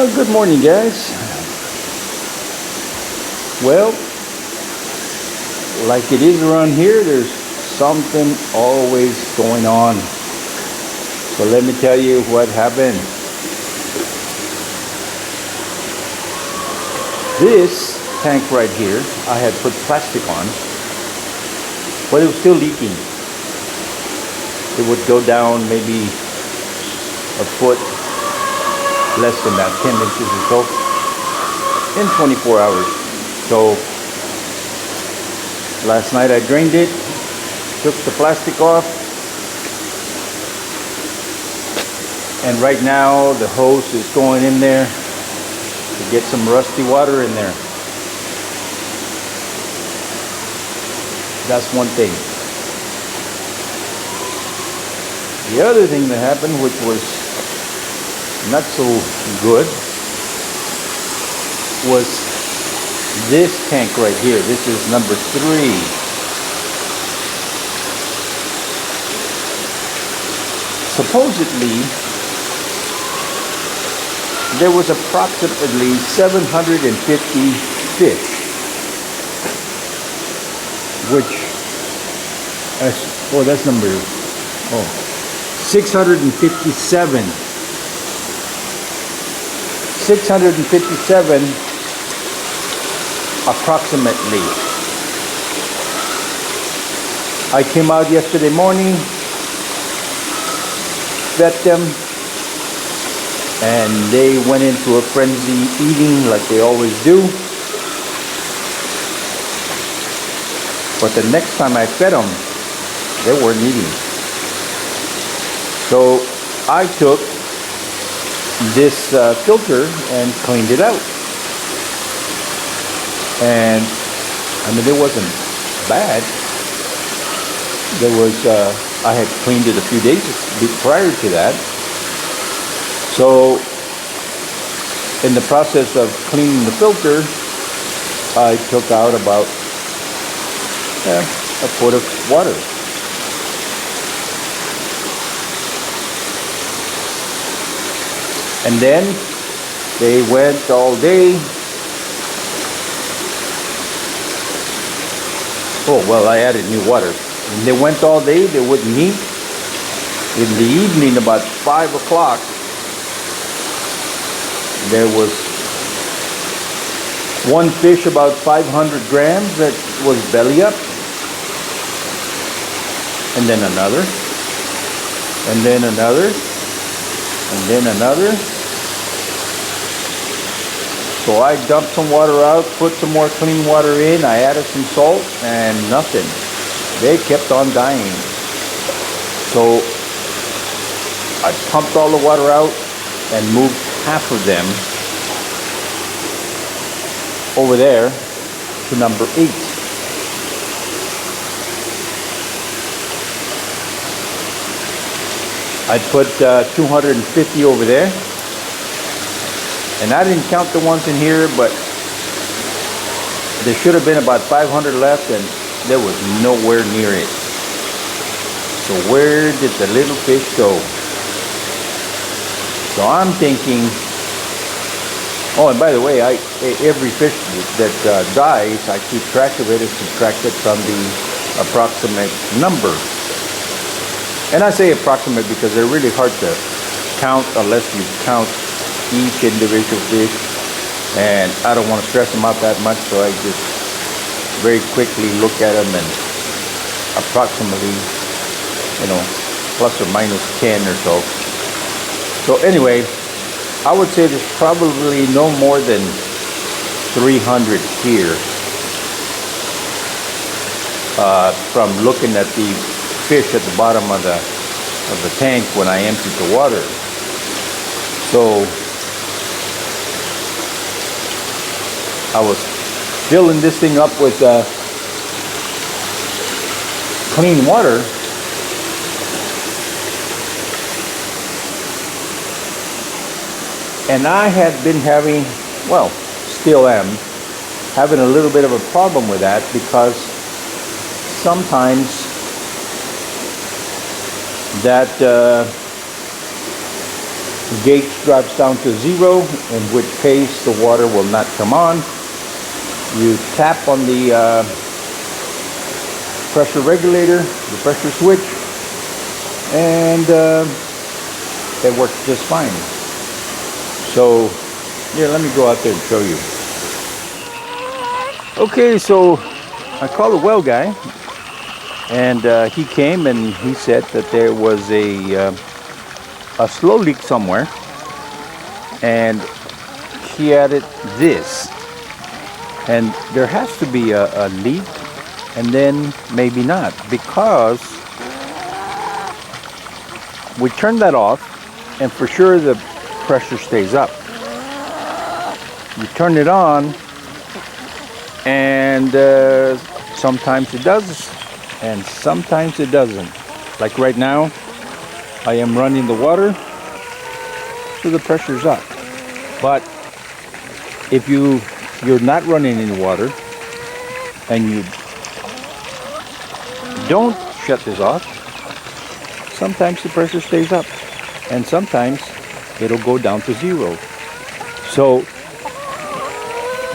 Good morning, guys. Well, like it is around here, there's something always going on. So let me tell you what happened. This tank right here, I had put plastic on, but it was still leaking. It would go down maybe a foot, less than that, 10 inches or so, in 24 hours. So last night I drained it, took the plastic off, and right now the hose is going in there to get some rusty water in there. That's one thing. The other thing that happened, which was not so good, was this tank right here. This is number 3. Supposedly there was approximately 750 fish, which that's number 657 approximately. I came out yesterday morning, fed them, and they went into a frenzy eating like they always do. But the next time I fed them, they weren't eating. So I took this filter and cleaned it out. And I mean, it wasn't bad. There was, I had cleaned it a few days prior to that. So in the process of cleaning the filter, I took out about a foot of water. And then they went all day. Oh, well, I added new water. And they went all day, they wouldn't eat. In the evening, about 5 o'clock, there was one fish about 500 grams that was belly up. And then another. And then another. And then another. So I dumped some water out, put some more clean water in, I added some salt, and nothing. They kept on dying. So I pumped all the water out and moved half of them over there to number 8. I put 250 over there. And I didn't count the ones in here, but there should have been about 500 left, and there was nowhere near it. So where did the little fish go? So I'm thinking, oh, and by the way, every fish that dies, I keep track of it and subtract it from the approximate number. And I say approximate because they're really hard to count unless you count each individual fish, and I don't want to stress them out that much, so I just very quickly look at them and approximately, plus or minus 10 or so. So anyway, I would say there's probably no more than 300 here from looking at the fish at the bottom of the tank when I emptied the water. So I was filling this thing up with clean water, and I had been having, well, still am, having a little bit of a problem with that because sometimes that gauge drops down to 0, in which case the water will not come on. You tap on the pressure regulator, the pressure switch, and it works just fine. So here, let me go out there and show you. Okay, so I called the well guy, and he came and he said that there was a slow leak somewhere, and he added this, and there has to be a leak, and then maybe not, because we turn that off and for sure the pressure stays up. You turn it on and sometimes it does and sometimes it doesn't. Like right now, I am running the water, so the pressure's up. But if you're not running any water and you don't shut this off, sometimes the pressure stays up and sometimes it'll go down to 0. So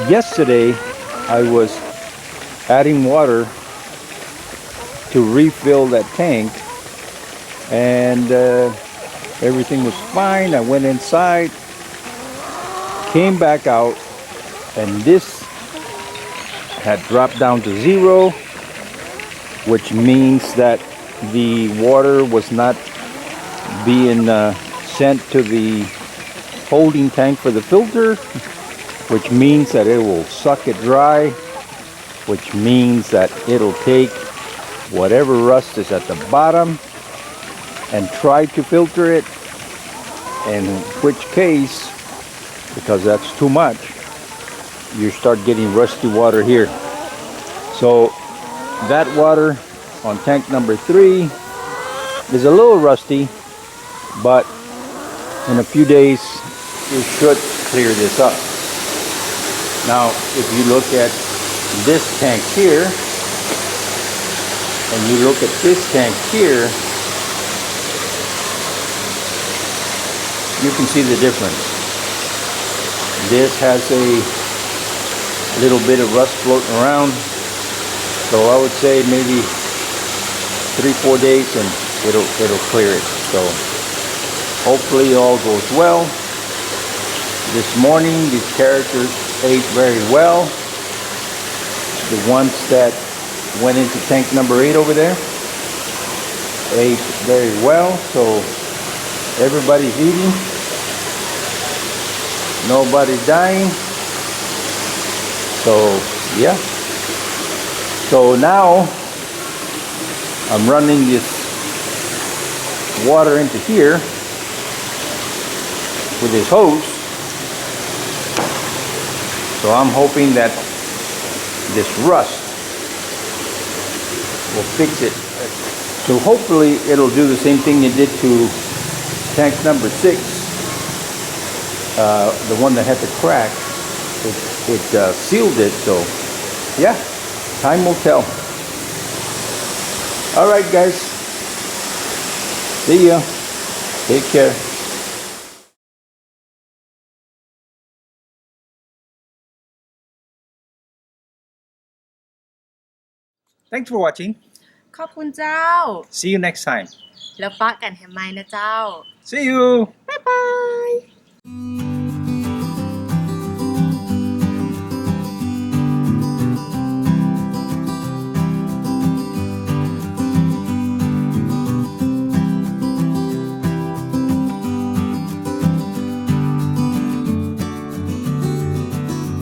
yesterday I was adding water to refill that tank, and everything was fine. I went inside, came back out, and this had dropped down to 0, which means that the water was not being sent to the holding tank for the filter, which means that it will suck it dry, which means that it'll take whatever rust is at the bottom and try to filter it, in which case, because that's too much, you start getting rusty water here. So that water on tank number 3 is a little rusty, but in a few days it should clear this up. Now if you look at this tank here and you look at this tank here, you can see the difference. This has a little bit of rust floating around, so I would say maybe 3-4 days and it'll clear it. So hopefully all goes well. This morning these characters ate very well. The ones that went into tank number 8 over there ate very well, so everybody's eating, nobody's dying. So yeah, so now I'm running this water into here with this hose, so I'm hoping that this rust will fix it. So hopefully it'll do the same thing it did to tank number 6, the one that had the crack. It sealed it, so yeah, time will tell. All right guys, see ya, take care. Thanks for watching. ขอบคุณเจ้า See you next time. แล้วปะกันแฮมไมนะเจ้า See you.บ๊ายบาย